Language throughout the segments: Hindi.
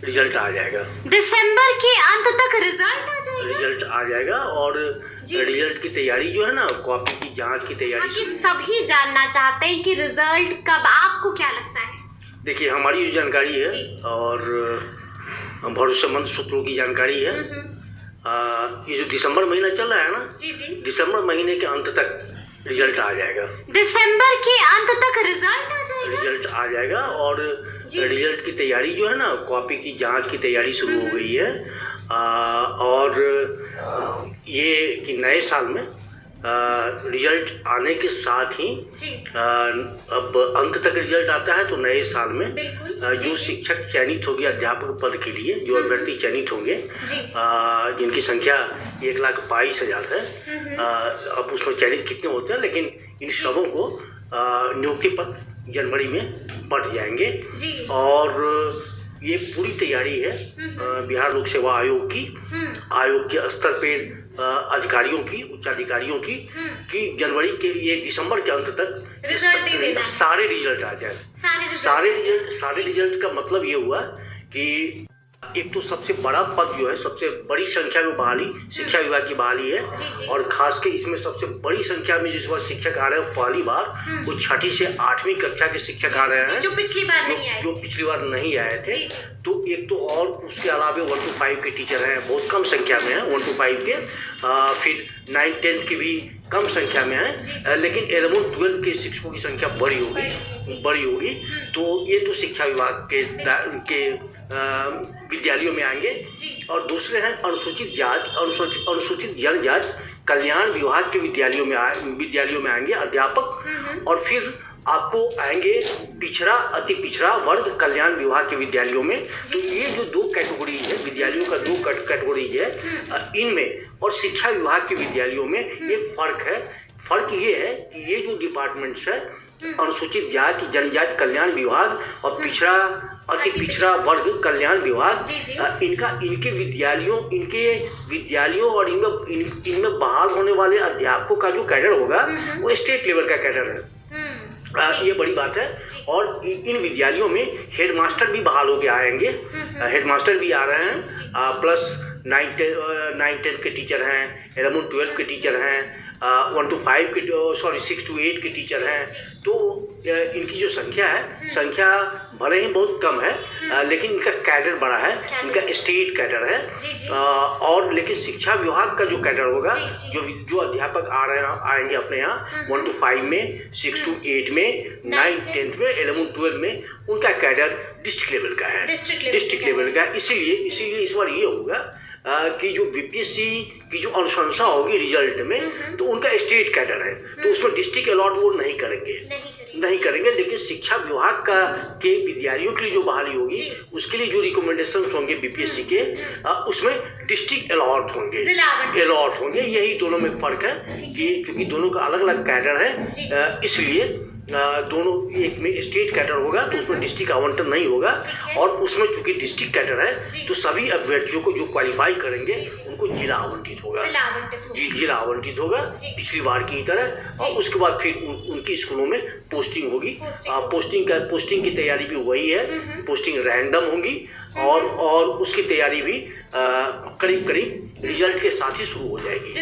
रिजल्ट आ जाएगा। दिसंबर के अंत तक रिजल्ट आ जाएगा और रिजल्ट की तैयारी जो है ना, कॉपी की जांच की तैयारी कि सभी जानना चाहते हैं कि रिजल्ट कब, आपको क्या लगता है? देखिए, हमारी जो जानकारी है और भरोसेमंद सूत्रों की जानकारी है, ये जो दिसंबर महीना चल रहा है ना, दिसंबर महीने के अंत तक रिजल्ट आ जाएगा। दिसंबर के अंत तक रिजल्ट आ जाएगा और रिजल्ट की तैयारी जो है ना, कॉपी की जांच की तैयारी शुरू हो गई है। और ये कि नए साल में रिजल्ट आने के साथ ही अब अंत तक रिजल्ट आता है, तो नए साल में जो शिक्षक चयनित होंगे अध्यापक पद के लिए, जो अभ्यर्थी चयनित होंगे, जिनकी संख्या 1,22,000 है, अब उसमें चयनित कितने होते हैं, लेकिन इन सबों को नियुक्ति पत्र जनवरी में बढ़ जाएंगे। और ये पूरी तैयारी है बिहार लोक सेवा आयोग की, आयोग के स्तर पर अधिकारियों की, उच्चाधिकारियों की, कि जनवरी के, ये दिसंबर के अंत तक सारे रिजल्ट आ जाए। सारे रिजल्ट का मतलब ये हुआ कि एक तो सबसे बड़ा पद जो है, सबसे बड़ी संख्या में बहाली शिक्षा विभाग की बहाली है, और खास के इसमें सबसे बड़ी संख्या में जिस बार शिक्षक आ रहे हैं पहली बार, वो 6ठी से 8वीं कक्षा के शिक्षक आ रहे हैं, जो पिछली बार नहीं आए थे। तो एक तो, और उसके अलावा 1 to 5 के टीचर हैं, बहुत कम संख्या में हैं 1 to 5 के, फिर 9th 10th की भी कम संख्या में है, लेकिन 11th 12th के शिक्षकों की संख्या बड़ी होगी। तो ये तो शिक्षा विभाग के विद्यालयों में आएंगे। और दूसरे हैं अनुसूचित जनजाति कल्याण विभाग के विद्यालयों में आएंगे अध्यापक, और फिर आपको आएंगे पिछड़ा अति पिछड़ा वर्ग कल्याण विभाग के विद्यालयों में। तो ये जो 2 कैटेगरी है, विद्यालयों का 2 कैटेगरी है, इनमें और शिक्षा विभाग के विद्यालयों में एक फर्क ये है कि ये जो डिपार्टमेंट्स है, अनुसूचित जाति जनजाति कल्याण विभाग और पिछड़ा अति पिछड़ा वर्ग कल्याण विभाग, इनके विद्यालयों और इनमें बहाल होने वाले अध्यापकों का जो कैडर होगा, वो स्टेट लेवल का कैडर है। ये बड़ी बात है। और इन विद्यालयों में हेडमास्टर भी बहाल होकर आएंगे, हेडमास्टर भी आ रहे हैं, प्लस 9th 10th के टीचर हैं, 11th 12th के टीचर हैं, 1 to 5 के 6 to 8 के टीचर हैं। तो इनकी जो संख्या भले ही बहुत कम है, लेकिन इनका कैडर बड़ा है, इनका स्टेट कैडर है। और लेकिन शिक्षा विभाग का जो कैडर होगा, जो अध्यापक आएंगे अपने यहाँ 1 to 5 में, 6 to 8 में, 9th 10th में, 11th 12 में, उनका कैडर डिस्ट्रिक्ट लेवल का है, डिस्ट्रिक्ट लेवल का। इसीलिए इस बार ये होगा कि जो बीपीएससी की जो अनुशंसा होगी रिजल्ट में, तो उनका स्टेट कैडर है, तो उसमें डिस्ट्रिक्ट अलॉट वो नहीं करेंगे। लेकिन शिक्षा विभाग के विद्यालयों के लिए जो बहाली होगी, उसके लिए जो रिकमेंडेशन होंगे बीपीएससी के, उसमें डिस्ट्रिक्ट अलॉट होंगे। यही दोनों में फर्क है कि क्योंकि दोनों का अलग अलग कैडर है, इसलिए दोनों, एक में स्टेट कैडर होगा तो उसमें डिस्ट्रिक्ट आवंटन नहीं होगा, और उसमें चूंकि डिस्ट्रिक्ट कैडर है तो सभी अभ्यर्थियों को जो क्वालिफाई करेंगे उनको जिला आवंटित होगा पिछली बार की तरह। और उसके बाद फिर उनकी स्कूलों में पोस्टिंग होगी। पोस्टिंग की तैयारी भी वही है, पोस्टिंग रैंडम होगी, और उसकी तैयारी भी करीब रिजल्ट के साथ ही शुरू हो जाएगी।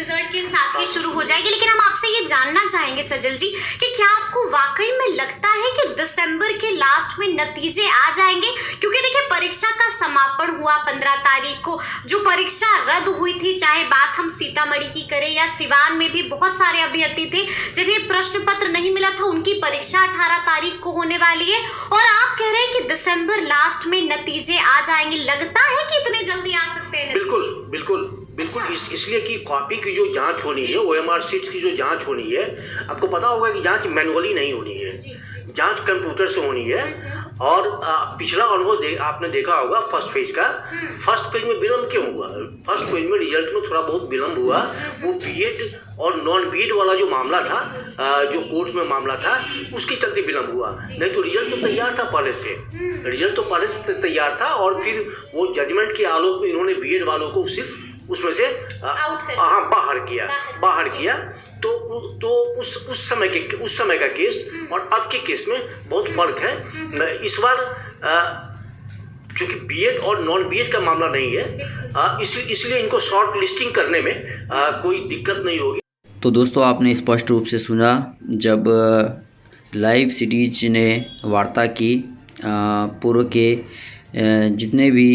लेकिन हम आपसे ये जानना चाहेंगे सजल जी कि क्या आपको वाकई में लगता है कि दिसंबर के लास्ट में नतीजे आ जाएंगे? क्योंकि देखिए, परीक्षा का समापन हुआ 15 तारीख को, जो परीक्षा रद्द हुई थी, चाहे बात हम सीतामढ़ी की करें या सिवान में भी बहुत सारे अभ्यर्थी थे जिन्हें प्रश्न पत्र नहीं मिला था, उनकी परीक्षा 18 तारीख को होने वाली है, और आप कह रहे हैं कि दिसंबर लास्ट में नतीजे आ जाएंगे। लगता है कि इतने जल्दी आ सकते हैं? बिल्कुल। इसलिए कि कॉपी की जो जांच होनी है, OMR शीट की जो जांच होनी है, आपको पता होगा कि जांच मैनुअली नहीं होनी है, जांच कंप्यूटर से होनी है। और पिछला अनुभव आपने देखा होगा फर्स्ट फेज में विलम्ब क्यों हुआ? फर्स्ट फेज में रिजल्ट में थोड़ा बहुत विलम्ब हुआ, वो बीएड और नॉन बीएड वाला जो मामला था, जो कोर्ट में मामला था, उसके चलते विलम्ब हुआ। नहीं तो रिजल्ट तो तैयार था पहले से, तैयार था। और फिर वो जजमेंट के आलोक में इन्होंने बीएड वालों को सिर्फ उसमें से बाहर किया। तो उस समय का केस और अब के केस में बहुत फर्क है। इस बार चूँकि बीएड और नॉन बीएड का मामला नहीं है, इसलिए इनको शॉर्ट लिस्टिंग करने में कोई दिक्कत नहीं होगी। तो दोस्तों आपने स्पष्ट रूप से सुना जब लाइव सिटीज ने वार्ता की पूर्व के जितने भी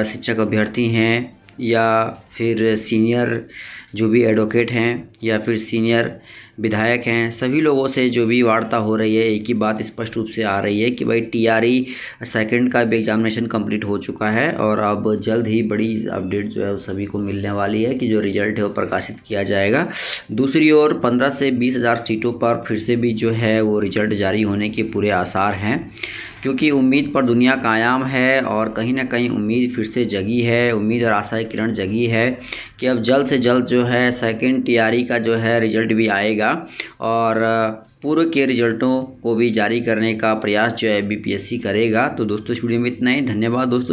शिक्षक अभ्यर्थी हैं या फिर सीनियर जो भी एडवोकेट हैं या फिर सीनियर विधायक हैं, सभी लोगों से जो भी वार्ता हो रही है, एक ही बात स्पष्ट रूप से आ रही है कि भाई टीआरई सेकंड का भी एग्जामिनेशन कंप्लीट हो चुका है और अब जल्द ही बड़ी अपडेट जो है वो सभी को मिलने वाली है कि जो रिजल्ट है वो प्रकाशित किया जाएगा। दूसरी ओर 15 से 20 हज़ार सीटों पर फिर से भी जो है वो रिजल्ट जारी होने के पूरे आसार हैं, क्योंकि उम्मीद पर दुनिया कायम है और कहीं ना कहीं उम्मीद फिर से जगी है, उम्मीद और आशा की किरण जगी है कि अब जल्द से जल्द जो है सेकंड टीआरई का जो है रिजल्ट भी आएगा और पूर्व के रिजल्टों को भी जारी करने का प्रयास जो है बीपीएससी करेगा। तो दोस्तों इस वीडियो में इतना ही। धन्यवाद दोस्तों।